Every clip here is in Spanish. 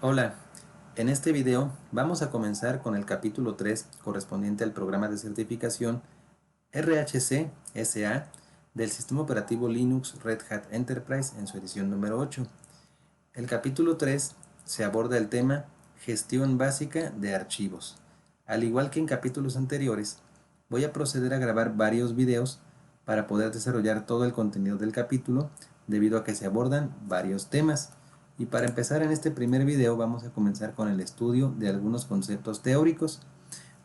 Hola, en este video vamos a comenzar con el capítulo 3 correspondiente al programa de certificación RHC SA del sistema operativo Linux Red Hat Enterprise en su edición número 8. El capítulo 3 se aborda el tema gestión básica de archivos. Al igual que en capítulos anteriores, voy a proceder a grabar varios videos para poder desarrollar todo el contenido del capítulo debido a que se abordan varios temas. Y para empezar en este primer video vamos a comenzar con el estudio de algunos conceptos teóricos.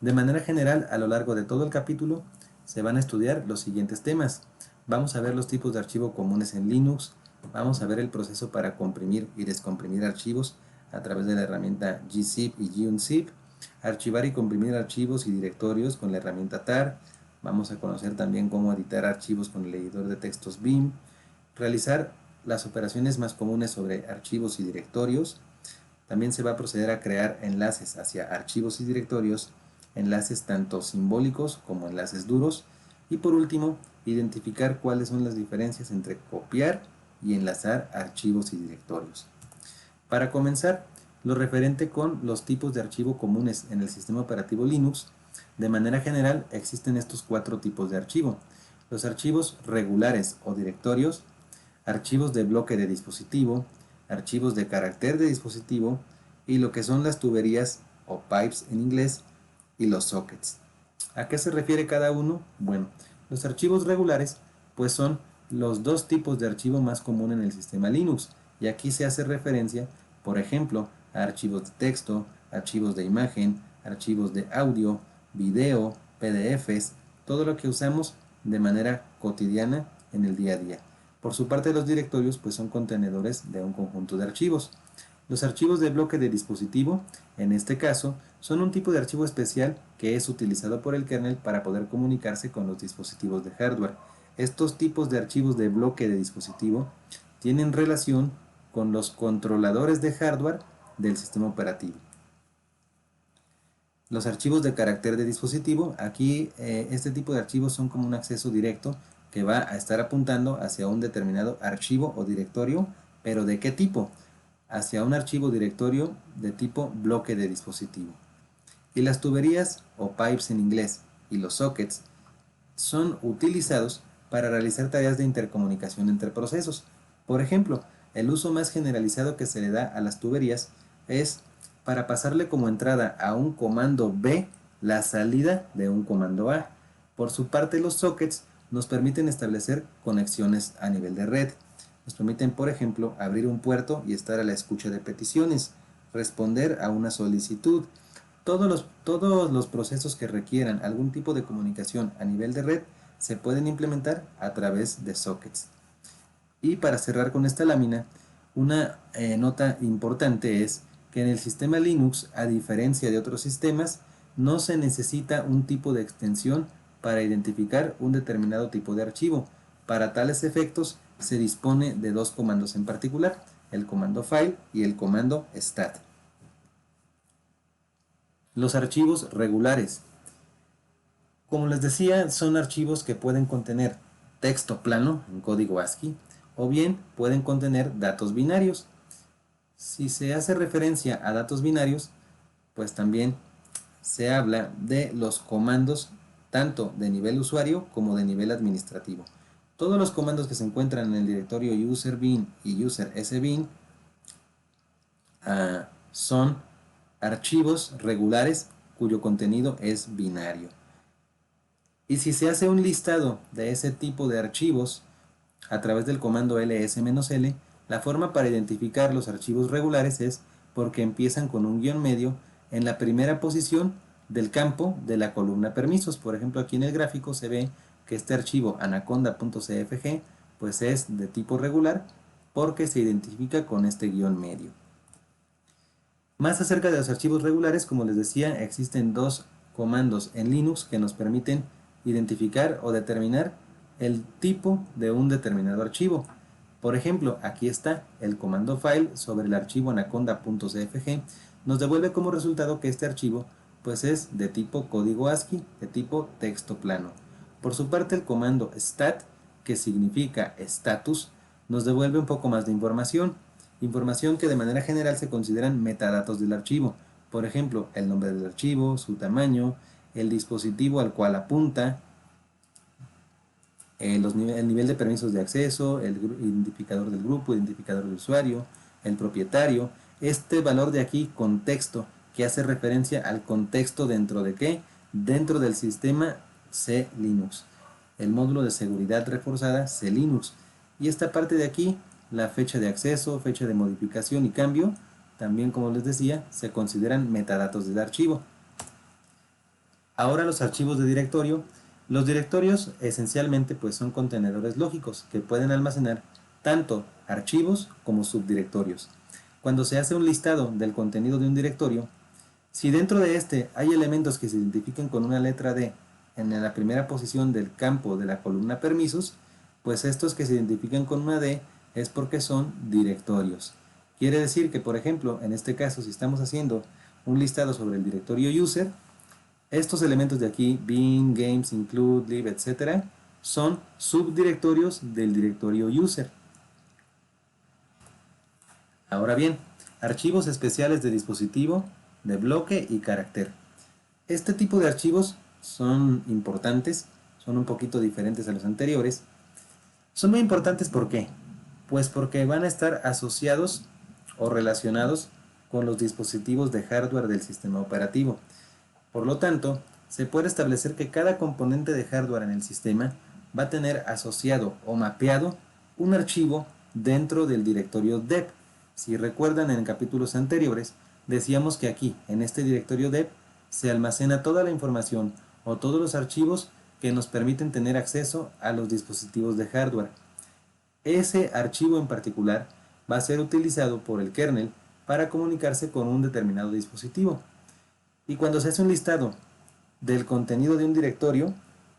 De manera general, a lo largo de todo el capítulo se van a estudiar los siguientes temas. Vamos a ver los tipos de archivo comunes en Linux, vamos a ver el proceso para comprimir y descomprimir archivos a través de la herramienta gzip ygunzip, archivar y comprimir archivos y directorios con la herramienta tar, vamos a conocer también cómo editar archivos con el editor de textos Vim, realizar las operaciones más comunes sobre archivos y directorios. También se va a proceder a crear enlaces hacia archivos y directorios, enlaces tanto simbólicos como enlaces duros. Y por último, identificar cuáles son las diferencias entre copiar y enlazar archivos y directorios. Para comenzar, lo referente con los tipos de archivo comunes en el sistema operativo Linux, de manera general existen estos 4 tipos de archivo. Los archivos regulares o directorios, archivos de bloque de dispositivo, archivos de carácter de dispositivo y lo que son las tuberías o pipes en inglés y los sockets. ¿A qué se refiere cada uno? Bueno, los archivos regulares pues son los dos tipos de archivo más común en el sistema Linux y aquí se hace referencia, por ejemplo, a archivos de texto, archivos de imagen, archivos de audio, video, PDFs, todo lo que usamos de manera cotidiana en el día a día. Por su parte, los directorios pues son contenedores de un conjunto de archivos. Los archivos de bloque de dispositivo, en este caso, son un tipo de archivo especial que es utilizado por el kernel para poder comunicarse con los dispositivos de hardware. Estos tipos de archivos de bloque de dispositivo tienen relación con los controladores de hardware del sistema operativo. Los archivos de carácter de dispositivo, aquí este tipo de archivos son como un acceso directo que va a estar apuntando hacia un determinado archivo o directorio, pero ¿de qué tipo? Hacia un archivo directorio de tipo bloque de dispositivo. Y las tuberías o pipes en inglés y los sockets son utilizados para realizar tareas de intercomunicación entre procesos. Por ejemplo, el uso más generalizado que se le da a las tuberías es para pasarle como entrada a un comando B la salida de un comando A. Por su parte, los sockets nos permiten establecer conexiones a nivel de red. Nos permiten, por ejemplo, abrir un puerto y estar a la escucha de peticiones, responder a una solicitud. Todos los procesos que requieran algún tipo de comunicación a nivel de red se pueden implementar a través de sockets. Y para cerrar con esta lámina, una nota importante es que en el sistema Linux, a diferencia de otros sistemas, no se necesita un tipo de extensión para identificar un determinado tipo de archivo. Para tales efectos se dispone de dos comandos en particular, el comando file y el comando stat. Los archivos regulares. Como les decía, son archivos que pueden contener texto plano en código ASCII o bien pueden contener datos binarios. Si se hace referencia a datos binarios, pues también se habla de los comandos tanto de nivel usuario como de nivel administrativo. Todos los comandos que se encuentran en el directorio userbin y usersbin son archivos regulares cuyo contenido es binario. Y si se hace un listado de ese tipo de archivos a través del comando ls-l, la forma para identificar los archivos regulares es porque empiezan con un guión medio en la primera posición del campo de la columna permisos. Por ejemplo, aquí en el gráfico se ve que este archivo anaconda.cfg pues es de tipo regular porque se identifica con este guión medio. Más acerca de los archivos regulares, como les decía, existen dos comandos en Linux que nos permiten identificar o determinar el tipo de un determinado archivo. Por ejemplo, aquí está el comando file sobre el archivo anaconda.cfg, nos devuelve como resultado que este archivo pues es de tipo código ASCII, de tipo texto plano. Por su parte, el comando stat, que significa status, nos devuelve un poco más de información. información que de manera general se consideran metadatos del archivo. Por ejemplo, el nombre del archivo, su tamaño, el dispositivo al cual apunta, el nivel de permisos de acceso, el identificador del grupo, identificador de usuario, el propietario. Este valor de aquí, contexto, que hace referencia al contexto dentro de qué, dentro del sistema C Linux, el módulo de seguridad reforzada C Linux. Y esta parte de aquí, la fecha de acceso, fecha de modificación y cambio, también como les decía, se consideran metadatos del archivo. Ahora los archivos de directorio. Los directorios esencialmente pues son contenedores lógicos que pueden almacenar tanto archivos como subdirectorios. Cuando se hace un listado del contenido de un directorio, si dentro de este hay elementos que se identifiquen con una letra D en la primera posición del campo de la columna permisos, pues estos que se identifican con una D es porque son directorios. Quiere decir que, por ejemplo, en este caso, si estamos haciendo un listado sobre el directorio user, estos elementos de aquí, bin, games, include, lib, etc., son subdirectorios del directorio user. Ahora bien, archivos especiales de dispositivo, de bloque y carácter. Este tipo de archivos son importantes, son un poquito diferentes a los anteriores. Son muy importantes ¿por qué? Pues porque van a estar asociados o relacionados con los dispositivos de hardware del sistema operativo. Por lo tanto, se puede establecer que cada componente de hardware en el sistema va a tener asociado o mapeado un archivo dentro del directorio dep. Si recuerdan, en capítulos anteriores decíamos que aquí, en este directorio dep, se almacena toda la información o todos los archivos que nos permiten tener acceso a los dispositivos de hardware. Ese archivo en particular va a ser utilizado por el kernel para comunicarse con un determinado dispositivo. Y cuando se hace un listado del contenido de un directorio,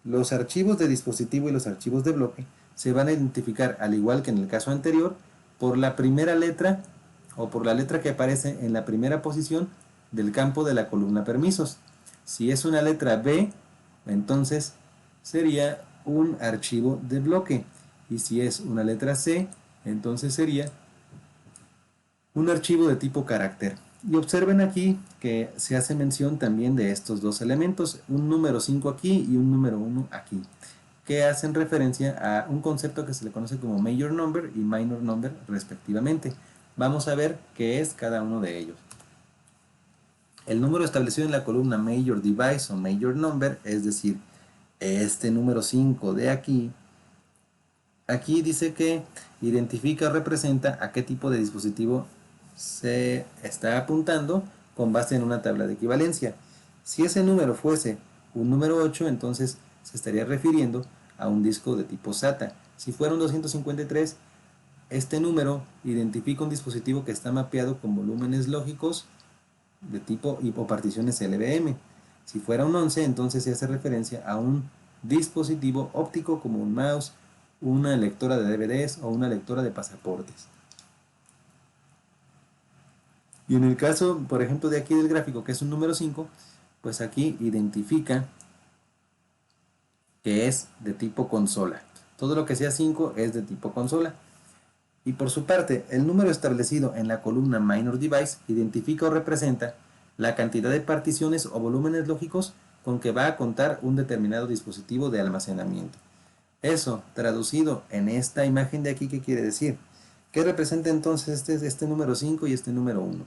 los archivos de dispositivo y los archivos de bloque se van a identificar, al igual que en el caso anterior, por la primera letra o por la letra que aparece en la primera posición del campo de la columna permisos. Si es una letra B, entonces sería un archivo de bloque. Y si es una letra C, entonces sería un archivo de tipo carácter. Y observen aquí que se hace mención también de estos dos elementos, un número 5 aquí y un número 1 aquí, que hacen referencia a un concepto que se le conoce como major number y minor number respectivamente. Vamos a ver qué es cada uno de ellos. El número establecido en la columna major device o major number, es decir, este número 5 de aquí, aquí dice que identifica o representa a qué tipo de dispositivo se está apuntando con base en una tabla de equivalencia. Si ese número fuese un número 8, entonces se estaría refiriendo a un disco de tipo SATA. Si fuera un 253, este número identifica un dispositivo que está mapeado con volúmenes lógicos de tipo o particiones LVM. Si fuera un 11, entonces se hace referencia a un dispositivo óptico como un mouse, una lectora de DVDs o una lectora de pasaportes. Y en el caso, por ejemplo, de aquí del gráfico, que es un número 5, pues aquí identifica que es de tipo consola. Todo lo que sea 5 es de tipo consola. Y por su parte, el número establecido en la columna Minor Device identifica o representa la cantidad de particiones o volúmenes lógicos con que va a contar un determinado dispositivo de almacenamiento. Eso, traducido en esta imagen de aquí, ¿qué quiere decir? ¿Qué representa entonces este número 5 y este número 1?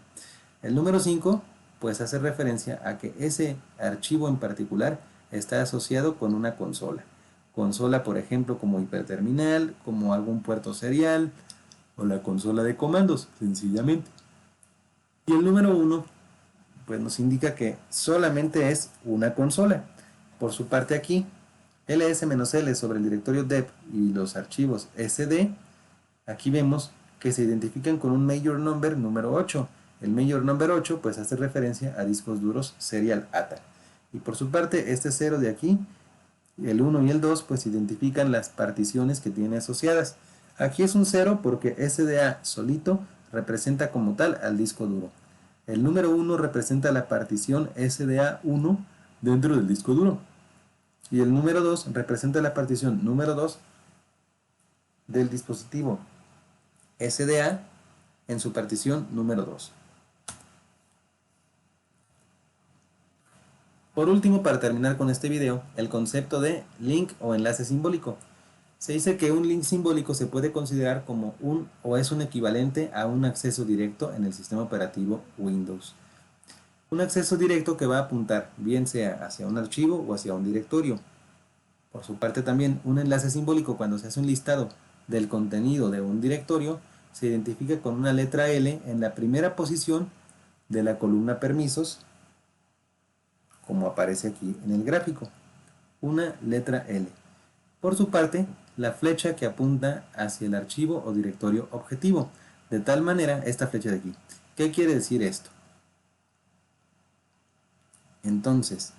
El número 5 pues hace referencia a que ese archivo en particular está asociado con una consola. Consola, por ejemplo, como hiperterminal, como algún puerto serial o la consola de comandos, sencillamente. Y el número 1 pues nos indica que solamente es una consola. Por su parte aquí, ls-l sobre el directorio dep y los archivos sd, aquí vemos que se identifican con un major number número 8. El major number 8 pues hace referencia a discos duros serial ATA. Y por su parte este 0 de aquí, el 1 y el 2 pues identifican las particiones que tiene asociadas. Aquí es un 0 porque SDA solito representa como tal al disco duro. El número 1 representa la partición SDA1 dentro del disco duro. Y el número 2 representa la partición número 2 del dispositivo SDA en su partición número 2. Por último, para terminar con este video, el concepto de link o enlace simbólico. Se dice que un link simbólico se puede considerar como es un equivalente a un acceso directo en el sistema operativo Windows. Un acceso directo que va a apuntar bien sea hacia un archivo o hacia un directorio. Por su parte también, un enlace simbólico, cuando se hace un listado del contenido de un directorio, se identifica con una letra L en la primera posición de la columna permisos, como aparece aquí en el gráfico. Una letra L. Por su parte, la flecha que apunta hacia el archivo o directorio objetivo. De tal manera, esta flecha de aquí. ¿Qué quiere decir esto? Entonces,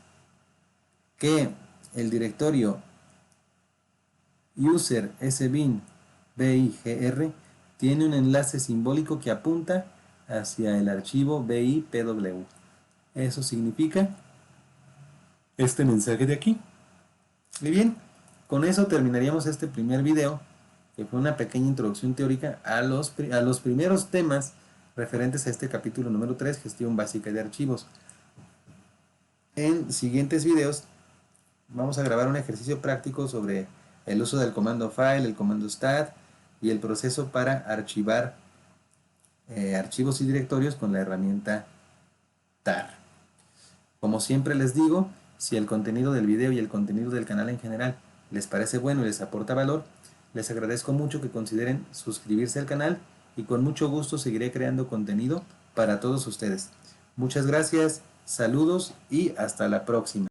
que el directorio user sbin bigr tiene un enlace simbólico que apunta hacia el archivo bipw. Eso significa este mensaje de aquí. Muy bien, con eso terminaríamos este primer video, que fue una pequeña introducción teórica a los primeros temas referentes a este capítulo número 3, gestión básica de archivos. En siguientes videos vamos a grabar un ejercicio práctico sobre el uso del comando file, el comando stat y el proceso para archivar archivos y directorios con la herramienta tar. Como siempre les digo, si el contenido del video y el contenido del canal en general les parece bueno y les aporta valor, les agradezco mucho que consideren suscribirse al canal y con mucho gusto seguiré creando contenido para todos ustedes. Muchas gracias, saludos y hasta la próxima.